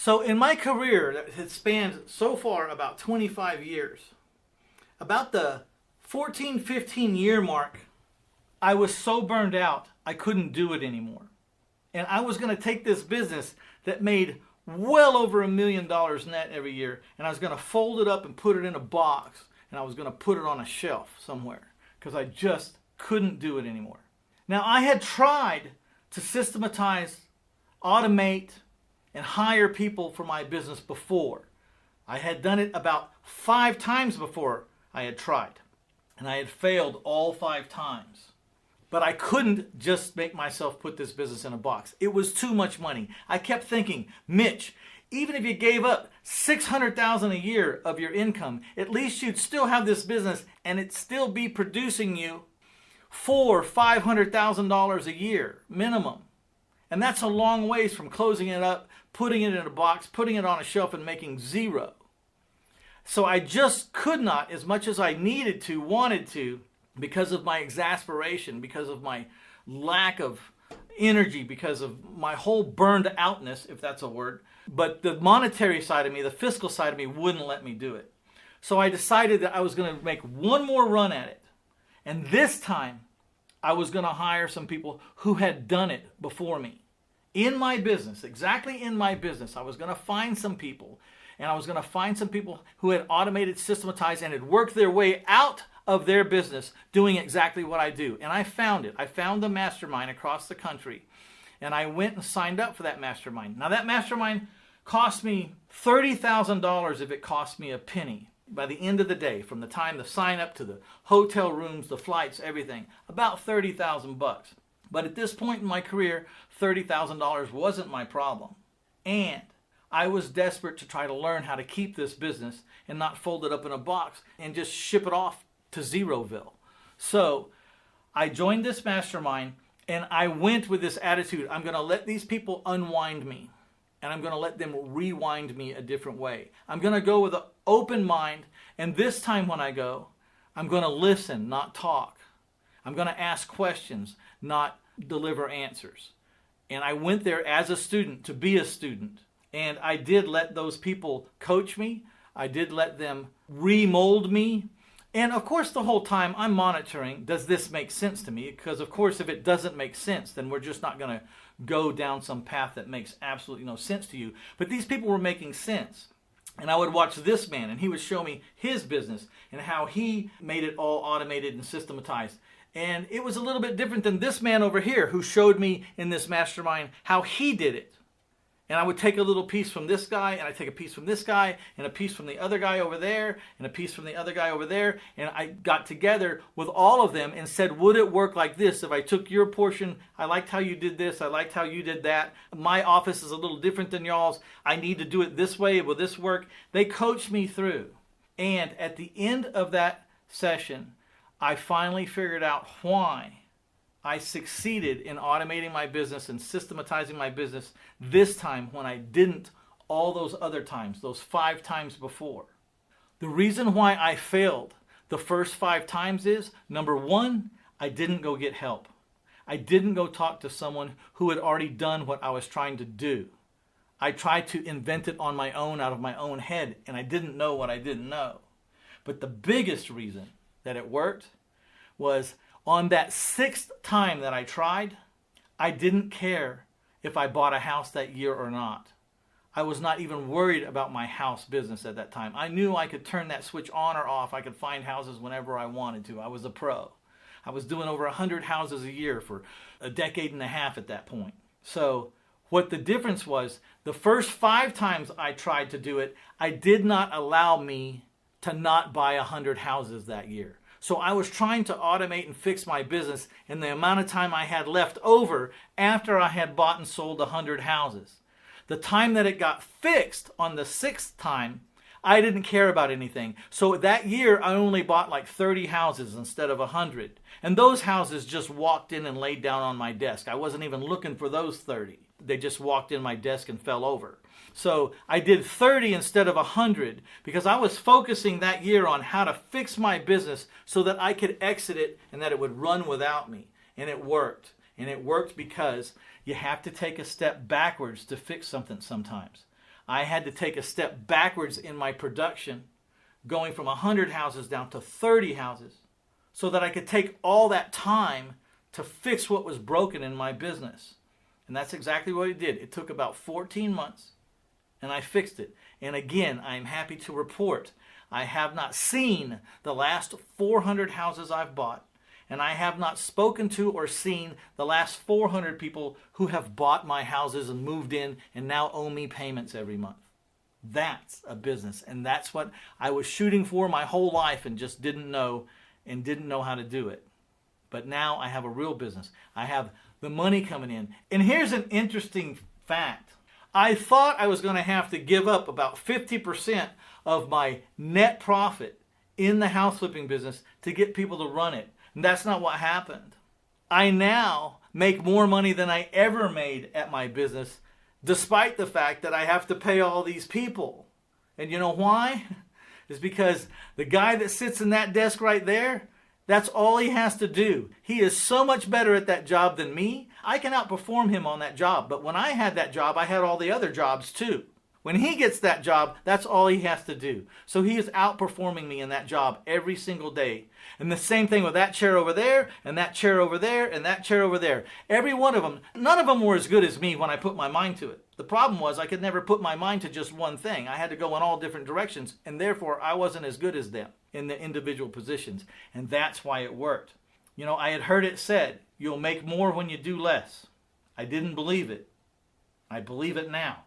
So in my career that has spanned so far about 25 years, about the 14, 15 year mark, I was so burned out, I couldn't do it anymore. And I was going to take this business that made well over $1 million net every year, and I was going to fold it up and put it in a box, and I was going to put it on a shelf somewhere because I just couldn't do it anymore. Now, I had tried to systematize, automate, and hire people for my business before. I had done it about 5 times before I had tried, and I had failed all 5 times. But I couldn't just make myself put this business in a box. It was too much money. I kept thinking, Mitch, even if you gave up $600,000 a year of your income, at least you'd still have this business and it'd still be producing you $400,000-$500,000 a year minimum. And that's a long ways from closing it up, putting it in a box, putting it on a shelf, and making zero. So I just could not, as much as I needed to, wanted to, because of my exasperation, because of my lack of energy, because of my whole burned outness, if that's a word. But the monetary side of me, the fiscal side of me, wouldn't let me do it. So I decided that I was going to make one more run at it. And this time, I was going to hire some people who had done it before me. In my business, exactly in my business, I was going to find some people. And I was going to find some people who had automated, systematized, and had worked their way out of their business doing exactly what I do. And I found it. I found the mastermind across the country. And I went and signed up for that mastermind. Now that mastermind cost me $30,000 if it cost me a penny. By the end of the day, from the time the sign up to the hotel rooms, the flights, everything, about $30,000. But at this point in my career, $30,000 wasn't my problem. And I was desperate to try to learn how to keep this business and not fold it up in a box and just ship it off to Zeroville. So I joined this mastermind and I went with this attitude. I'm going to let these people unwind me and I'm going to let them rewind me a different way. I'm going to go with an open mind, and this time when I go, I'm going to listen, not talk. I'm going to ask questions, not deliver answers. And I went there as a student to be a student. And I did let those people coach me. I did let them remold me. And of course, the whole time I'm monitoring, does this make sense to me? Because of course, if it doesn't make sense, then we're just not going to go down some path that makes absolutely no sense to you. But these people were making sense. And I would watch this man, and he would show me his business and how he made it all automated and systematized. And it was a little bit different than this man over here who showed me in this mastermind how he did it. And I would take a little piece from this guy, and I'd take a piece from this guy, and a piece from the other guy over there, and a piece from the other guy over there. And I got together with all of them and said, would it work like this if I took your portion? I liked how you did this. I liked how you did that. My office is a little different than y'all's. I need to do it this way. Will this work? They coached me through. And at the end of that session, I finally figured out why I succeeded in automating my business and systematizing my business this time when I didn't all those other times, those 5 times before. The reason why I failed the first 5 times is, number 1, I didn't go get help. I didn't go talk to someone who had already done what I was trying to do. I tried to invent it on my own out of my own head, and I didn't know what I didn't know. But the biggest reason that it worked was on that 6th time that I tried, I didn't care if I bought a house that year or not. I was not even worried about my house business at that time. I knew I could turn that switch on or off. I could find houses whenever I wanted to. I was a pro. I was doing over 100 houses a year for a decade and a half at that point. So what the difference was, the first 5 times I tried to do it, I did not allow me to not buy 100 houses that year. So I was trying to automate and fix my business in the amount of time I had left over after I had bought and sold 100 houses. The time that it got fixed on the 6th time, I didn't care about anything. So that year, I only bought like 30 houses instead of 100. And those houses just walked in and laid down on my desk. I wasn't even looking for those 30. They just walked in my desk and fell over. So I did 30 instead of 100 because I was focusing that year on how to fix my business so that I could exit it and that it would run without me. And it worked. And it worked because you have to take a step backwards to fix something sometimes. I had to take a step backwards in my production, going from 100 houses down to 30 houses, so that I could take all that time to fix what was broken in my business. And that's exactly what it did. It took about 14 months, and I fixed it. And again, I'm happy to report I have not seen the last 400 houses I've bought, and I have not spoken to or seen the last 400 people who have bought my houses and moved in and now owe me payments every month. That's a business, and that's what I was shooting for my whole life and just didn't know how to do it. But now I have a real business. I have the money coming in. And here's an interesting fact. I thought I was going to have to give up about 50% of my net profit in the house flipping business to get people to run it. And that's not what happened. I now make more money than I ever made at my business, despite the fact that I have to pay all these people. And you know why? It's because the guy that sits in that desk right there, that's all he has to do. He is so much better at that job than me. I can outperform him on that job. But when I had that job, I had all the other jobs too. When he gets that job, that's all he has to do. So he is outperforming me in that job every single day. And the same thing with that chair over there, and that chair over there, and that chair over there. Every one of them, none of them were as good as me when I put my mind to it. The problem was I could never put my mind to just one thing. I had to go in all different directions, and therefore I wasn't as good as them in the individual positions. And that's why it worked. You know, I had heard it said, you'll make more when you do less. I didn't believe it. I believe it now.